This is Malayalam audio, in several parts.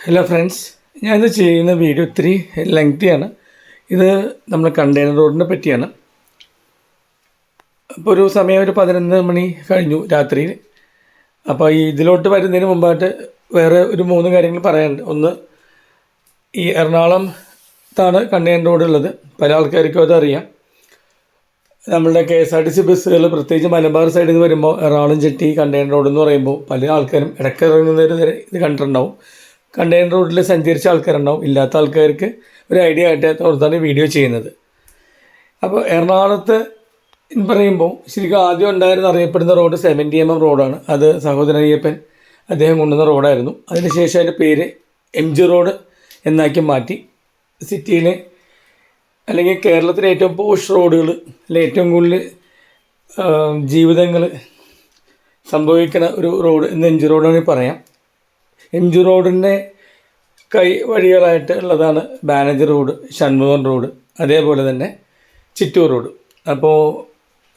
ഹലോ ഫ്രണ്ട്സ്, ഞാനിത് ചെയ്യുന്ന വീഡിയോ ഇത്തിരി ലെങ്തിയാണ്. ഇത് നമ്മൾ കണ്ടെയ്നർ റോഡിനെ പറ്റിയാണ്. അപ്പോൾ ഒരു സമയം ഒരു 11 മണി കഴിഞ്ഞു രാത്രിയിൽ. അപ്പോൾ ഇതിലോട്ട് വരുന്നതിന് മുമ്പായിട്ട് വേറെ ഒരു 3 കാര്യങ്ങൾ പറയാനുണ്ട്. ഒന്ന്, ഈ എറണാകുളത്താണ് കണ്ടെയ്നർ റോഡ് ഉള്ളത്. പല ആൾക്കാർക്കും അതറിയാം. നമ്മളുടെ KSRTC ബസ്സുകൾ പ്രത്യേകിച്ച് മലബാർ സൈഡിൽ നിന്ന് വരുമ്പോൾ എറണാകുളം ജെട്ടി കണ്ടെയ്നർ റോഡ് എന്ന് പറയുമ്പോൾ പല ആൾക്കാരും ഇടയ്ക്ക് ഇറങ്ങുന്നവർ വരെ ഇത് കണ്ടിട്ടുണ്ടാവും. കണ്ടെയ്നർ റോഡിൽ സഞ്ചരിച്ച ആൾക്കാരുണ്ടാവും. ഇല്ലാത്ത ആൾക്കാർക്ക് ഒരു ഐഡിയ ആയിട്ട് ഓർത്താണ് വീഡിയോ ചെയ്യുന്നത്. അപ്പോൾ എറണാകുളത്ത് എന്ന് പറയുമ്പോൾ ശരിക്കും ആദ്യം ഉണ്ടായിരുന്ന അറിയപ്പെടുന്ന റോഡ് 70mm റോഡാണ്. അത് സഹോദരൻ അയ്യപ്പൻ അദ്ദേഹം കൊണ്ടുവന്ന റോഡായിരുന്നു. അതിനുശേഷം അതിൻ്റെ പേര് MG റോഡ് എന്നാക്കി മാറ്റി. സിറ്റിയിലെ അല്ലെങ്കിൽ കേരളത്തിലെ ഏറ്റവും പോഷ് റോഡുകൾ, അല്ലെങ്കിൽ ഏറ്റവും കൂടുതൽ ജീവിതങ്ങൾ സംഭവിക്കുന്ന ഒരു റോഡ് എന്ന് MG റോഡാണ് പറയാം. MG റോഡിൻ്റെ കൈ വഴികളായിട്ട് ഉള്ളതാണ് ബാനർജി റോഡ്, ഷൺമുഖം റോഡ്, അതേപോലെ തന്നെ ചിറ്റൂർ റോഡ്. അപ്പോൾ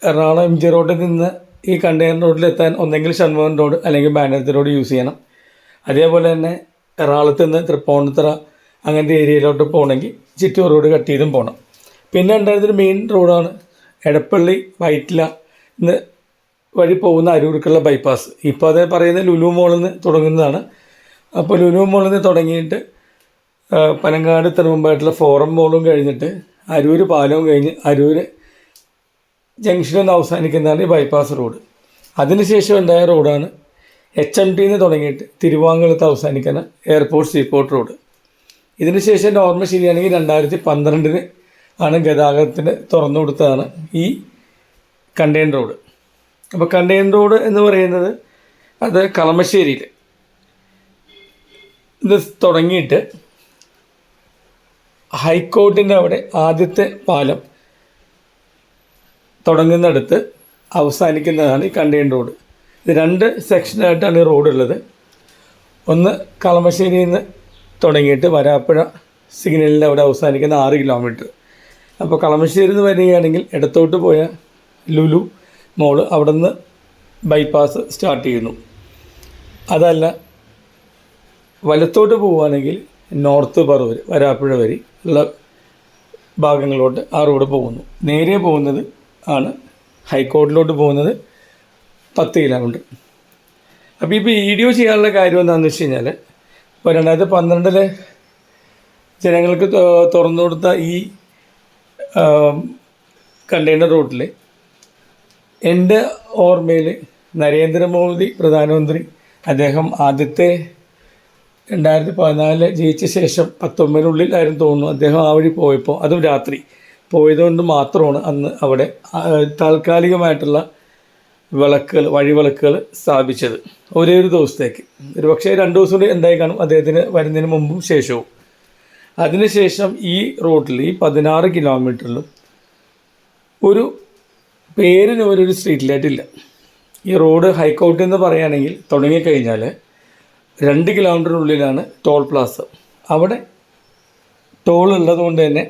എറണാകുളം MG റോഡിൽ നിന്ന് ഈ കണ്ടെയ്നർ റോഡിലെത്താൻ ഒന്നെങ്കിൽ ഷൺമുഖം റോഡ് അല്ലെങ്കിൽ ബാനർജി റോഡ് യൂസ് ചെയ്യണം. അതേപോലെ തന്നെ എറണാകുളത്ത് നിന്ന് തൃപ്പൂണിത്തുറ അങ്ങനത്തെ ഏരിയയിലോട്ട് പോകണമെങ്കിൽ ചിറ്റൂർ റോഡ് കട്ട് ചെയ്തും പോകണം. പിന്നെ ഉണ്ടായിരുന്നൊരു മെയിൻ റോഡാണ് എടപ്പള്ളി വൈറ്റില എന്ന് വഴി പോകുന്ന അരൂർക്കുള്ള ബൈപ്പാസ്. ഇപ്പോൾ അത് പറയുന്ന ലുലു മോളിൽ നിന്ന് തുടങ്ങുന്നതാണ്. അപ്പോൾ ലുലു മോളിൽ നിന്ന് തുടങ്ങിയിട്ട് പനങ്ങാട് ഇത്ര മുമ്പായിട്ടുള്ള ഫോറം മോളും കഴിഞ്ഞിട്ട് അരൂർ പാലവും കഴിഞ്ഞ് അരൂർ ജംഗ്ഷനിൽ നിന്ന് അവസാനിക്കുന്നതാണ് ഈ ബൈപ്പാസ് റോഡ്. അതിനുശേഷം ഉണ്ടായ റോഡാണ് HMT എന്ന് തുടങ്ങിയിട്ട് തിരുവാങ്കുളത്ത് അവസാനിക്കുന്ന എയർപോർട്ട് സീപോർട്ട് റോഡ്. ഇതിനുശേഷം എൻ്റെ ഓർമ്മ ശരിയാണെങ്കിൽ 2012 ആണ് ഗതാഗതത്തിന് തുറന്നു കൊടുത്തതാണ് ഈ കണ്ടെയ്നർ റോഡ്. അപ്പോൾ കണ്ടെയ്നർ റോഡ് എന്ന് പറയുന്നത് അത് കളമശ്ശേരിയിൽ ഇത് തുടങ്ങിയിട്ട് ഹൈക്കോർട്ടിൻ്റെ അവിടെ ആദ്യത്തെ പാലം തുടങ്ങുന്നിടത്ത് അവസാനിക്കുന്നതാണ് ഈ കണ്ടെയ്നർ റോഡ്. ഇത് 2 സെക്ഷനായിട്ടാണ് ഈ റോഡ് ഉള്ളത്. ഒന്ന് കളമശ്ശേരിയിൽ നിന്ന് തുടങ്ങിയിട്ട് വരാപ്പുഴ സിഗ്നലിൻ്റെ അവിടെ അവസാനിക്കുന്ന 6 കിലോമീറ്റർ. അപ്പോൾ കളമശ്ശേരിയിൽ നിന്ന് വരികയാണെങ്കിൽ ഇടത്തോട്ട് പോയ ലുലു മോള് അവിടെ നിന്ന് ബൈപ്പാസ് സ്റ്റാർട്ട് ചെയ്യുന്നു. അതല്ല വലത്തോട്ട് പോവുകയാണെങ്കിൽ നോർത്ത് പറവൂർ വരാപ്പുഴ വരെ ഉള്ള ഭാഗങ്ങളിലോട്ട് ആ റോഡ് പോകുന്നു. നേരെ പോകുന്നത് ആണ് ഹൈക്കോർട്ടിലോട്ട് പോകുന്നത് 10 കിലോമീറ്റർ. അപ്പോൾ ഇപ്പോൾ വീഡിയോ ചെയ്യാനുള്ള കാര്യം എന്താണെന്ന് വെച്ച് കഴിഞ്ഞാൽ, ഇപ്പോൾ 2012 ജനങ്ങൾക്ക് തുറന്നു കൊടുത്ത ഈ കണ്ടെയ്നർ റോഡിൽ എൻ്റെ ഓർമ്മയിൽ നരേന്ദ്രമോദി പ്രധാനമന്ത്രി അദ്ദേഹം ആദ്യത്തെ 2014 ജയിച്ച ശേഷം 19 തോന്നുന്നു അദ്ദേഹം ആ വഴി പോയപ്പോൾ, അതും രാത്രി പോയതുകൊണ്ട് മാത്രമാണ് അന്ന് അവിടെ താൽക്കാലികമായിട്ടുള്ള വിളക്കുകൾ, വഴിവിളക്കുകൾ സ്ഥാപിച്ചത് ഒരേ ഒരു ദിവസത്തേക്ക്. ഒരു പക്ഷേ 2 ദിവസം കൂടി എന്തായി കാണും അദ്ദേഹത്തിന് വരുന്നതിന് മുമ്പും ശേഷവും. അതിനുശേഷം ഈ റോഡിൽ ഈ 16 കിലോമീറ്ററിലും ഒരു പേരിന് ഒരു സ്ട്രീറ്റ് ലൈറ്റ് ഇല്ല. ഈ റോഡ് ഹൈക്കോർട്ടിൽ നിന്ന് പറയുകയാണെങ്കിൽ തുടങ്ങിക്കഴിഞ്ഞാൽ 2 കിലോമീറ്ററിനുള്ളിലാണ് ടോൾ പ്ലാസ. അവിടെ ടോൾ ഉള്ളതുകൊണ്ട് തന്നെ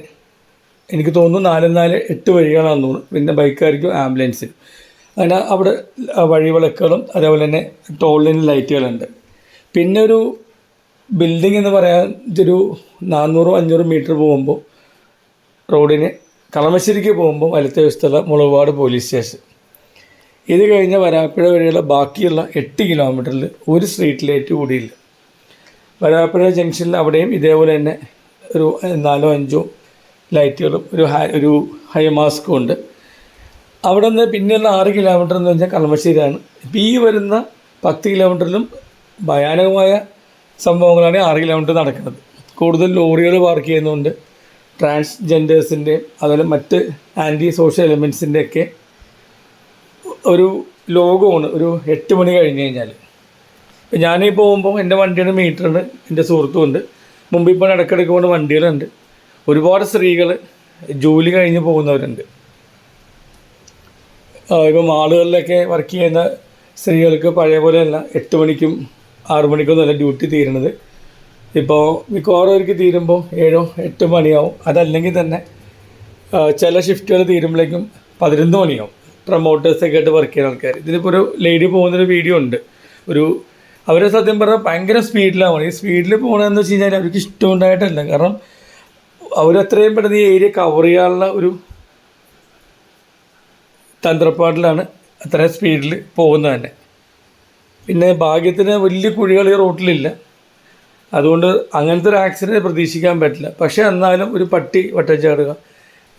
എനിക്ക് തോന്നുന്നു 4-8 വഴികളാണെന്ന് തോന്നുന്നു. പിന്നെ ബൈക്കാർക്കും ആംബുലൻസിനും അങ്ങനെ അവിടെ വഴിവിളക്കുകളും അതേപോലെ തന്നെ ടോളിന് ലൈറ്റുകളുണ്ട്. പിന്നെ ഒരു ബിൽഡിംഗ് എന്ന് പറയാൻ ഒരു 400-500 മീറ്റർ പോകുമ്പോൾ റോഡിന് കളമശ്ശേരിക്ക് പോകുമ്പോൾ വലത്തെ വശത്തുള്ള മുളവാട് പോലീസ് സ്റ്റേഷൻ. ഇത് കഴിഞ്ഞ വരാപ്പുഴ വരെയുള്ള ബാക്കിയുള്ള 8 കിലോമീറ്ററിൽ ഒരു സ്ട്രീറ്റ് ലൈറ്റ് കൂടിയില്ല. വരാപ്പുഴ ജംഗ്ഷനിൽ അവിടെയും ഇതേപോലെ തന്നെ ഒരു 4-5 ലൈറ്റുകളും ഒരു ഹൈ മാസ്കും ഉണ്ട്. അവിടെ നിന്ന് പിന്നെയുള്ള 6 കിലോമീറ്റർ എന്ന് വെച്ചാൽ കളമശ്ശേരിയാണ്. ഇപ്പോൾ ഈ വരുന്ന 10 കിലോമീറ്ററിലും ഭയാനകമായ സംഭവങ്ങളാണ് 6 കിലോമീറ്റർ നടക്കുന്നത്. കൂടുതൽ ലോറികൾ പാർക്ക് ചെയ്യുന്നുണ്ട്. ട്രാൻസ്ജെൻഡേഴ്സിൻ്റെ അതുപോലെ മറ്റ് ആൻറ്റി സോഷ്യൽ എലമെൻസിൻ്റെയൊക്കെ ഒരു ലോകമാണ് ഒരു 8 മണി കഴിഞ്ഞ് കഴിഞ്ഞാൽ. ഇപ്പം ഞാനീ പോകുമ്പോൾ എൻ്റെ വണ്ടിയുടെ മീറ്ററുണ്ട്, എൻ്റെ സുഹൃത്തുമുണ്ട്. മുമ്പിൽ ഇപ്പോൾ ഇടയ്ക്കിടയ്ക്ക് കൊണ്ട് വണ്ടികളുണ്ട്. ഒരുപാട് സ്ത്രീകൾ ജോലി കഴിഞ്ഞ് പോകുന്നവരുണ്ട്. ഇപ്പം മാളുകളിലൊക്കെ വർക്ക് ചെയ്യുന്ന സ്ത്രീകൾക്ക് പഴയ പോലെയല്ല 8 മണിക്കും 6 മണിക്കൊന്നുമല്ല ഡ്യൂട്ടി തീരുന്നത്. ഇപ്പോൾ മിക്കവാറും അവർക്ക് തീരുമ്പോൾ 7-8 മണിയാവും. അതല്ലെങ്കിൽ തന്നെ ചില ഷിഫ്റ്റുകൾ തീരുമ്പോഴേക്കും 11 മണിയാവും. പ്രൊമോട്ടേഴ്സൊക്കെ ആയിട്ട് വർക്ക് ചെയ്യുന്ന ആൾക്കാർ. ഇതിലിപ്പോൾ ഒരു ലേഡി പോകുന്നൊരു വീഡിയോ ഉണ്ട്. ഒരു അവർ സത്യം പറഞ്ഞാൽ ഭയങ്കര സ്പീഡിലാണ്. ഈ സ്പീഡിൽ പോകണമെന്ന് വെച്ച് കഴിഞ്ഞാൽ അവർക്ക് ഇഷ്ടമുണ്ടായിട്ടല്ല, കാരണം അവരത്രയും പെട്ടെന്ന് ഈ ഏരിയ കവർ ചെയ്യാനുള്ള ഒരു തന്ത്രപ്പാടിലാണ് അത്രയും സ്പീഡിൽ പോകുന്നത് തന്നെ. പിന്നെ ഭാഗ്യത്തിന് വലിയ കുഴികൾ ഈ റോട്ടിലില്ല, അതുകൊണ്ട് അങ്ങനത്തെ ഒരു ആക്സിഡൻറ്റ് പ്രതീക്ഷിക്കാൻ പറ്റില്ല. പക്ഷേ എന്നാലും ഒരു പട്ടി വട്ടച്ചാടുക,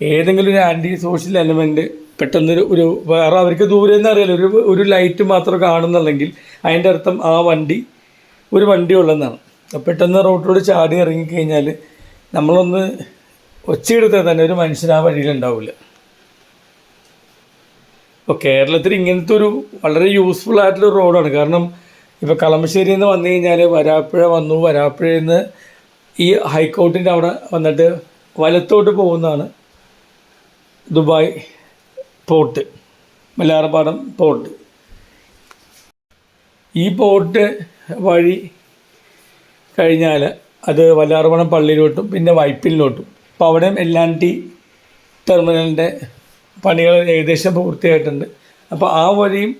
ഏതെങ്കിലും ഒരു ആൻറ്റി സോഷ്യൽ എലമെൻറ്റ് പെട്ടെന്ന് ഒരു വേറെ അവർക്ക് ദൂരെ നിന്ന് അറിയാലോ, ഒരു ലൈറ്റ് മാത്രം കാണുന്നുണ്ടെങ്കിൽ അതിൻ്റെ അർത്ഥം ആ വണ്ടി ഒരു വണ്ടി ഉള്ളതെന്നാണ്. പെട്ടെന്ന് റോഡിലൂടെ ചാടി ഇറങ്ങിക്കഴിഞ്ഞാൽ നമ്മളൊന്ന് ഒച്ചയെടുത്താൽ തന്നെ ഒരു മനുഷ്യൻ ആ വഴിയിലുണ്ടാവില്ല. ഇപ്പോൾ കേരളത്തിൽ ഇങ്ങനത്തെ ഒരു വളരെ യൂസ്ഫുൾ ആയിട്ടുള്ളൊരു റോഡാണ്. കാരണം ഇപ്പോൾ കളമശ്ശേരിയിൽ നിന്ന് വന്നു കഴിഞ്ഞാൽ വരാപ്പുഴ വന്നു, വരാപ്പുഴയിൽ നിന്ന് ഈ ഹൈക്കോർട്ടിൻ്റെ അവിടെ വന്നിട്ട് വലത്തോട്ട് പോകുന്നതാണ് ദുബായ് പോർട്ട്, മലയാറപ്പാടം പോർട്ട്. ഈ പോർട്ട് വഴി കഴിഞ്ഞാൽ അത് വല്ലാർപാടം പള്ളിയിലോട്ടും പിന്നെ വൈപ്പിനിലോട്ടും. അപ്പോൾ അവിടെയും L&T ടെർമിനലിൻ്റെ പണികൾ ഏകദേശം പൂർത്തിയായിട്ടുണ്ട്. അപ്പോൾ ആ വഴിയും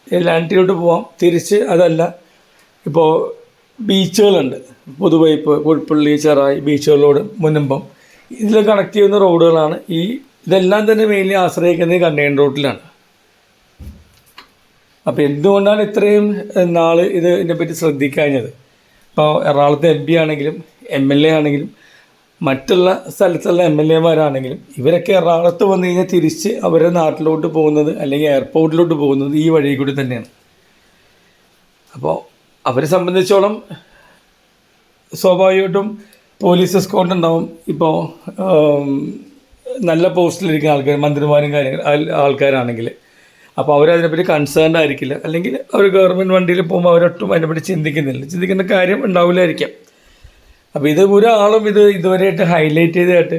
L&Tയിലോട്ട് പോവാം. തിരിച്ച് അതല്ല, ഇപ്പോൾ ബീച്ചുകളുണ്ട്, പുതുവൈപ്പ്, പുൽപ്പള്ളി, ചെറായി ബീച്ചുകളോട് മുനമ്പം, ഇതിൽ കണക്ട് ചെയ്യുന്ന റോഡുകളാണ് ഇതെല്ലാം തന്നെ മെയിൻലി ആശ്രയിക്കുന്നത് കണ്ടെയ്നർ റോഡിലാണ്. അപ്പോൾ എന്തുകൊണ്ടാണ് ഇത്രയും നാൾ ഇതിനെപ്പറ്റി ശ്രദ്ധിക്കാഞ്ഞത്? ഇപ്പോൾ എറണാകുളത്തെ MP ആണെങ്കിലും MLA ആണെങ്കിലും മറ്റുള്ള സ്ഥലത്തുള്ള MLA മാരാണെങ്കിലും ഇവരൊക്കെ എറണാകുളത്ത് വന്നു കഴിഞ്ഞാൽ തിരിച്ച് അവരുടെ നാട്ടിലോട്ട് പോകുന്നത് അല്ലെങ്കിൽ എയർപോർട്ടിലോട്ട് പോകുന്നത് ഈ വഴി കൂടി തന്നെയാണ്. അപ്പോൾ അവരെ സംബന്ധിച്ചോളം സ്വാഭാവികമായിട്ടും പോലീസ് എസ്കോർട്ട് ഉണ്ടാവും. ഇപ്പോൾ നല്ല പോസ്റ്റിലിരിക്കുന്ന ആൾക്കാർ, മന്ത്രിമാരും ആൾക്കാരാണെങ്കിൽ അപ്പോൾ അവരതിനെപ്പറ്റി കൺസേൺഡ് ആയിരിക്കില്ല. അല്ലെങ്കിൽ അവർ ഗവൺമെൻറ് വണ്ടിയിൽ പോകുമ്പോൾ അവരൊട്ടും അതിനെപ്പറ്റി ചിന്തിക്കേണ്ട കാര്യം ഉണ്ടാവില്ലായിരിക്കാം. അപ്പോൾ ഒരാളും ഇതുവരെയായിട്ട് ഹൈലൈറ്റ് ചെയ്തതായിട്ട്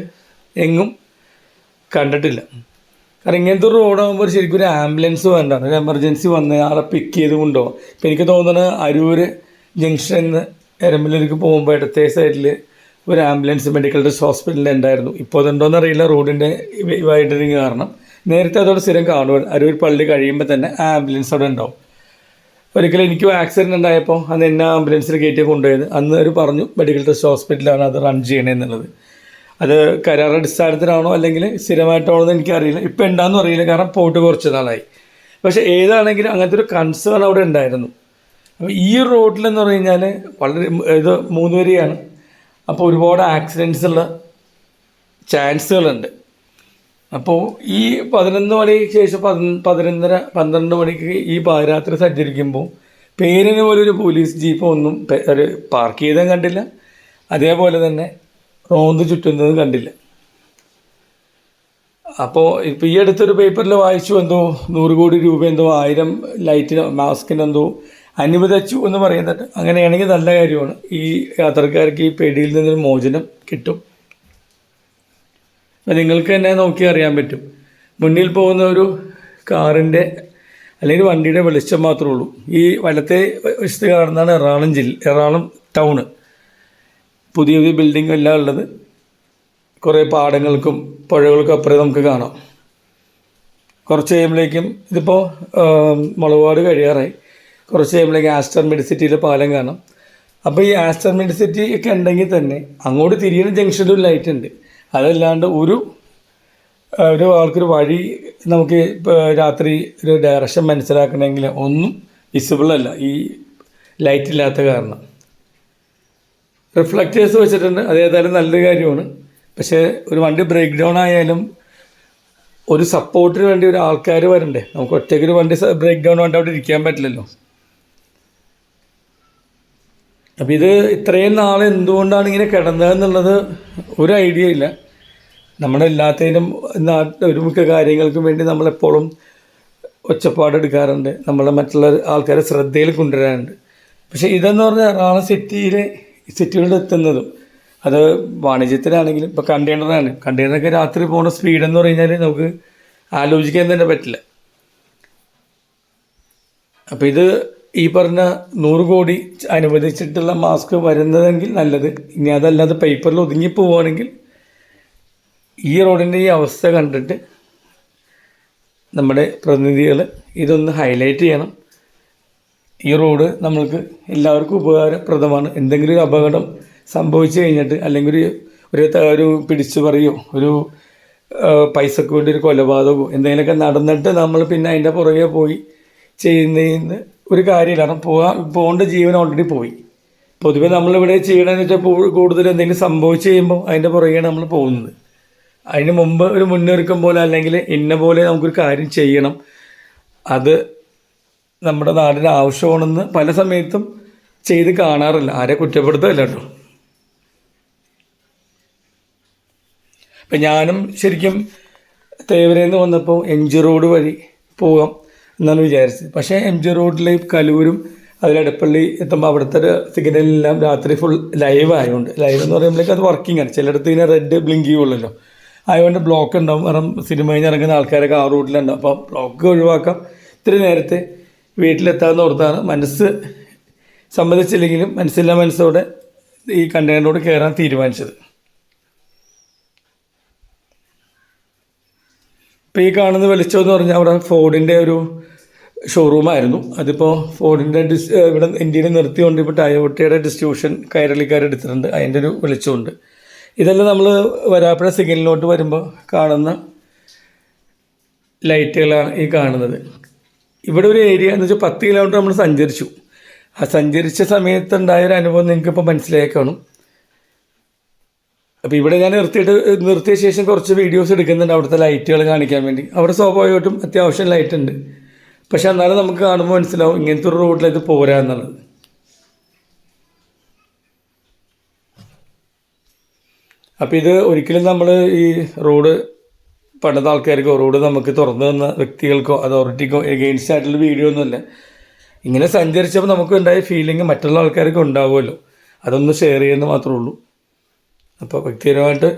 എങ്ങും കണ്ടിട്ടില്ല. കാരണം ഇങ്ങനത്തെ ഒരു റോഡാകുമ്പോൾ ശരിക്കും ഒരു ആംബുലൻസ് വേണ്ടാണ്. ഒരു എമർജൻസി വന്ന് ആളെ പിക്ക് ചെയ്ത് കൊണ്ടുപോകാം. ഇപ്പോൾ എനിക്ക് തോന്നുന്നത് അരൂർ ജംഗ്ഷനിൽ നിന്ന് എരമലൂർക്ക് പോകുമ്പോൾ ഇടത്തെ സൈഡിൽ ഒരു ആംബുലൻസ് മെഡിക്കൽ ട്രസ്റ്റ് ഹോസ്പിറ്റലിൽ ഉണ്ടായിരുന്നു. ഇപ്പോൾ അതുണ്ടോയെന്ന് അറിയില്ല, റോഡിൻ്റെ വൈഡനിങ് കാരണം. നേരത്തെ അതോടെ സ്ഥിരം കാണുക, അരൂർ പള്ളി കഴിയുമ്പോൾ തന്നെ ആ ആംബുലൻസ് അവിടെ ഉണ്ടാവും. ഒരിക്കലും എനിക്കും ആക്സിഡൻറ്റ് ഉണ്ടായപ്പോൾ അന്ന് എന്നെ ആംബുലൻസിൽ കയറ്റി കൊണ്ടുപോയത്. അന്ന് അവർ പറഞ്ഞു മെഡിക്കൽ ട്രസ്റ്റ് ഹോസ്പിറ്റലാണ് അത് റൺ ചെയ്യണമെന്നുള്ളത്. അത് കരാർ അടിസ്ഥാനത്തിലാണോ അല്ലെങ്കിൽ സ്ഥിരമായിട്ടാണോ എന്ന് എനിക്കറിയില്ല. ഇപ്പോൾ ഉണ്ടാകുന്നു അറിയില്ല, കാരണം പോയിട്ട് കുറച്ച് നാളായി. പക്ഷേ ഏതാണെങ്കിലും അങ്ങനത്തെ ഒരു കൺസേൺ അവിടെ ഉണ്ടായിരുന്നു. അപ്പോൾ ഈ റോഡിലെന്ന് പറഞ്ഞു കഴിഞ്ഞാൽ വളരെ 3 വരിയാണ്. അപ്പോൾ ഒരുപാട് ആക്സിഡൻസ് ഉള്ള ചാൻസുകളുണ്ട്. അപ്പോൾ ഈ 11 മണിക്ക് ശേഷം 11:30, 12 മണിക്ക് ഈ പാതിരാത്രി സഞ്ചരിക്കുമ്പോൾ പേരിന് പോലും ഒരു പോലീസ് ജീപ്പ് ഒന്നും ഒരു പാർക്ക് ചെയ്തതും കണ്ടില്ല, അതേപോലെ തന്നെ റോന്ത് ചുറ്റുന്നതും കണ്ടില്ല. അപ്പോൾ ഇപ്പോൾ ഈ അടുത്തൊരു പേപ്പറിൽ വായിച്ചു, എന്തോ 100 കോടി രൂപ എന്തോ 1000 ലൈറ്റിന് മാസ്കിനെന്തോ അനുവദിച്ചു എന്ന് പറയുന്നുണ്ട്. അങ്ങനെയാണെങ്കിൽ നല്ല കാര്യമാണ്. ഈ യാത്രക്കാർക്ക് ഈ പേടിയിൽ നിന്നൊരു മോചനം കിട്ടും. അപ്പോൾ നിങ്ങൾക്ക് തന്നെ നോക്കി അറിയാൻ പറ്റും, മുന്നിൽ പോകുന്ന ഒരു കാറിൻ്റെ അല്ലെങ്കിൽ വണ്ടിയുടെ വെളിച്ചം മാത്രമേ ഉള്ളൂ. ഈ വലത്തെ വശത്ത് കാണുന്നതാണ് എറണാകുളം ടൗണ്. പുതിയ പുതിയ ബിൽഡിംഗ് എല്ലാം ഉള്ളത്. കുറേ പാടങ്ങൾക്കും പുഴകൾക്കും അപ്പുറം നമുക്ക് കാണാം. കുറച്ച് കഴിയുമ്പോഴേക്കും ഇതിപ്പോൾ മുളകുപാട് കഴിയാറായി. കുറച്ച് കഴിയുമ്പോഴേക്കും ആസ്റ്റർ മെഡിസിറ്റിയിലെ പാലം കാണാം. അപ്പോൾ ഈ ആസ്റ്റർ മെഡിസിറ്റി ഒക്കെ ഉണ്ടെങ്കിൽ തന്നെ അങ്ങോട്ട് തിരിയുന്ന ജംഗ്ഷനിൽ ലൈറ്റ് ഉണ്ട്. അതല്ലാണ്ട് ഒരു ആൾക്കൊരു വഴി നമുക്ക് രാത്രി ഒരു ഡയറക്ഷൻ മനസ്സിലാക്കണമെങ്കിൽ ഒന്നും വിസിബിളല്ല, ഈ ലൈറ്റ് ഇല്ലാത്ത കാരണം. റിഫ്ലക്റ്റേഴ്സ് വെച്ചിട്ടുണ്ട്, അതേതായാലും നല്ലൊരു കാര്യമാണ്. പക്ഷേ ഒരു വണ്ടി ബ്രേക്ക് ഡൗൺ ആയാലും ഒരു സപ്പോർട്ടിന് വേണ്ടി ഒരു ആൾക്കാർ വരണ്ടേ. നമുക്ക് ഒറ്റയ്ക്കൊരു വണ്ടി ബ്രേക്ക് ഡൗൺ വേണ്ടി അവിടെ ഇരിക്കാൻ പറ്റില്ലല്ലോ. അപ്പോൾ ഇത്രയും നാൾ എന്തുകൊണ്ടാണ് ഇങ്ങനെ കിടന്നതെന്നുള്ളത് ഒരു ഐഡിയ ഇല്ല. നമ്മളെല്ലാത്തിനും ഒരുമിക്ക കാര്യങ്ങൾക്കും വേണ്ടി നമ്മളെപ്പോഴും ഒച്ചപ്പാടെടുക്കാറുണ്ട്, നമ്മളെ മറ്റുള്ള ആൾക്കാരെ ശ്രദ്ധയിൽ കൊണ്ടുവരാറുണ്ട്. പക്ഷേ ഇതെന്ന് പറഞ്ഞാൽ എറണാകുളം സിറ്റിയിലോട്ട് എത്തുന്നതും അത് വാണിജ്യത്തിനാണെങ്കിലും ഇപ്പോൾ കണ്ടെയ്നറൊക്കെ രാത്രി പോകുന്ന സ്പീഡെന്ന് പറഞ്ഞാൽ നമുക്ക് ആലോചിക്കാൻ തന്നെ പറ്റില്ല. അപ്പോൾ ഈ പറഞ്ഞ 100 കോടി അനുവദിച്ചിട്ടുള്ള മാസ്ക് വരുന്നതെങ്കിൽ നല്ലത്. ഇനി അതല്ലാതെ പേപ്പറിൽ ഒതുങ്ങി പോവുകയാണെങ്കിൽ ഈ റോഡിൻ്റെ ഈ അവസ്ഥ കണ്ടിട്ട് നമ്മുടെ പ്രതിനിധികൾ ഇതൊന്ന് ഹൈലൈറ്റ് ചെയ്യണം. ഈ റോഡ് നമ്മൾക്ക് എല്ലാവർക്കും ഉപകാരപ്രദമാണ്. എന്തെങ്കിലും ഒരു അപകടം സംഭവിച്ചു കഴിഞ്ഞിട്ട് അല്ലെങ്കിൽ ഒരു പിടിച്ചു പറയോ ഒരു പൈസക്ക് വേണ്ടി ഒരു കൊലപാതകമോ എന്തെങ്കിലുമൊക്കെ നടന്നിട്ട് നമ്മൾ പിന്നെ അതിൻ്റെ പുറകെ പോയി ചെയ്യുന്നതിന് ഒരു കാര്യമില്ല. കാരണം പോകേണ്ട ജീവൻ ഓൾറെഡി പോയി. പൊതുവെ നമ്മളിവിടെ ചെയ്യണമെന്ന് വെച്ചാൽ കൂടുതൽ എന്തെങ്കിലും സംഭവിച്ചു കഴിയുമ്പോൾ അതിൻ്റെ പുറകെയാണ് നമ്മൾ പോകുന്നത്. അതിന് മുമ്പ് ഒരു മുന്നൊരുക്കം പോലെ അല്ലെങ്കിൽ ഇന്ന പോലെ നമുക്കൊരു കാര്യം ചെയ്യണം, അത് നമ്മുടെ നാടിന് ആവശ്യമാണെന്ന് പല സമയത്തും ചെയ്ത് കാണാറില്ല. ആരെ കുറ്റപ്പെടുത്തുകയല്ല കേട്ടോ. ഇപ്പം ഞാനും ശരിക്കും തേവരയിൽ നിന്ന് വന്നപ്പോൾ MG റോഡ് വഴി പോകാം എന്നാണ് വിചാരിച്ചത്. പക്ഷേ MG റോഡിലെ കലൂരും അതിലെടപ്പള്ളി എത്തുമ്പോൾ അവിടുത്തെ സിഗ്നലെല്ലാം രാത്രി ഫുൾ ലൈവ് ആയതുകൊണ്ട്, ലൈവ് എന്ന് പറയുമ്പോഴേക്കും അത് വർക്കിംഗ് ആണ്. ചിലയിടത്ത് ഇങ്ങനെ റെഡ് ബ്ലിങ്ക് ചെയ്യുള്ളല്ലോ, അതുകൊണ്ട് ബ്ലോക്ക് ഉണ്ടാവും. കാരണം സിനിമയിൽ നിന്ന് ഇറങ്ങുന്ന ആൾക്കാരൊക്കെ ആ റൂട്ടിലുണ്ടാവും. അപ്പോൾ ബ്ലോക്ക് ഒഴിവാക്കാം, ഇത്തിരി നേരത്തെ വീട്ടിലെത്താമെന്ന് ഓർത്താണ്. മനസ്സ് സമ്മതിച്ചില്ലെങ്കിലും മനസ്സില്ലാ മനസ്സോടെ ഈ കണ്ടെയ്നറോട് കയറാൻ തീരുമാനിച്ചത്. ഇപ്പോൾ ഈ കാണുന്ന വെളിച്ചം എന്ന് പറഞ്ഞാൽ അവിടെ ഫോർഡിൻ്റെ ഒരു ഷോറൂമായിരുന്നു. അതിപ്പോൾ ഫോർഡിൻ്റെ ഇവിടെ ഇന്ത്യയിൽ നിർത്തിക്കൊണ്ട് ഇപ്പോൾ ടയോട്ടയുടെ ഡിസ്ട്രിബ്യൂഷൻ കൈരളിക്കാരെടുത്തിട്ടുണ്ട്. അതിൻ്റെ ഒരു വെളിച്ചമുണ്ട്. ഇതെല്ലാം നമ്മൾ വരാപ്പുഴ സിഗ്നലിലോട്ട് വരുമ്പോൾ കാണുന്ന ലൈറ്റുകളാണ് ഈ കാണുന്നത്. ഇവിടെ ഒരു ഏരിയ എന്ന് വെച്ചാൽ 10 കിലോമീറ്റർ നമ്മൾ സഞ്ചരിച്ചു. ആ സഞ്ചരിച്ച സമയത്തുണ്ടായൊരു അനുഭവം നിങ്ങൾക്കിപ്പോൾ മനസ്സിലായി കാണും. അപ്പോൾ ഇവിടെ ഞാൻ നിർത്തിയ ശേഷം കുറച്ച് വീഡിയോസ് എടുക്കുന്നുണ്ട് അവിടുത്തെ ലൈറ്റുകൾ കാണിക്കാൻ വേണ്ടി. അവിടെ സ്വാഭാവികമായിട്ടും അത്യാവശ്യം ലൈറ്റ് ഉണ്ട്. പക്ഷെ എന്നാലും നമുക്ക് കാണുമ്പോൾ മനസ്സിലാവും ഇങ്ങനത്തെ ഒരു റോഡിൽ ഇത് പോരാ എന്നുള്ളത്. അപ്പോൾ ഇത് ഒരിക്കലും നമ്മൾ ഈ റോഡ് പണ്ടത്തെ ആൾക്കാർക്കോ റോഡ് നമുക്ക് തുറന്നു തന്ന വ്യക്തികൾക്കോ അതോറിറ്റിക്കോ എഗെയിൻസ്റ്റ് ആയിട്ടുള്ള വീഡിയോ ഒന്നുമല്ല. ഇങ്ങനെ സഞ്ചരിച്ചപ്പോൾ നമുക്ക് ഉണ്ടായ ഫീലിംഗ് മറ്റുള്ള ആൾക്കാർക്ക് ഉണ്ടാവുമല്ലോ, അതൊന്ന് ഷെയർ ചെയ്യുന്നത് മാത്രമേ ഉള്ളൂ. അപ്പോൾ വ്യക്തിപരമായിട്ട്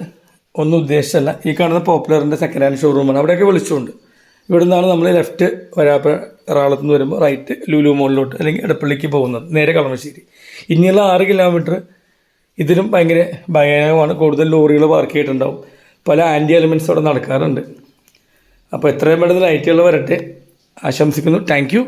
ഒന്നും ഉദ്ദേശിച്ചല്ല. ഈ കാണുന്ന പോപ്പുലറിൻ്റെ സെക്കൻഡ് ഹാൻഡ് ഷോറൂമാണ്. അവിടെയൊക്കെ വിളിച്ചുകൊണ്ട് ഇവിടെ നിന്നാണ് നമ്മൾ ലെഫ്റ്റ് വരാപ്പുഴ എറണാകുളത്ത് നിന്ന് വരുമ്പോൾ റൈറ്റ് ലുലു മോളിലോട്ട് അല്ലെങ്കിൽ എടപ്പള്ളിക്ക് പോകുന്നത്, നേരെ കളമശ്ശേരി. ഇനിയുള്ള 6 കിലോമീറ്റർ ഇതിലും ഭയാനകമാണ്. കൂടുതൽ ലോറികൾ പാർക്ക് ചെയ്തിട്ടുണ്ടാവും. പല ആൻറ്റി എലിമെൻറ്റ്സ് അവിടെ നടക്കാറുണ്ട്. അപ്പോൾ എത്രയും പെട്ടെന്ന് ലൈറ്റുകൾ വരട്ടെ ആശംസിക്കുന്നു. Thank you.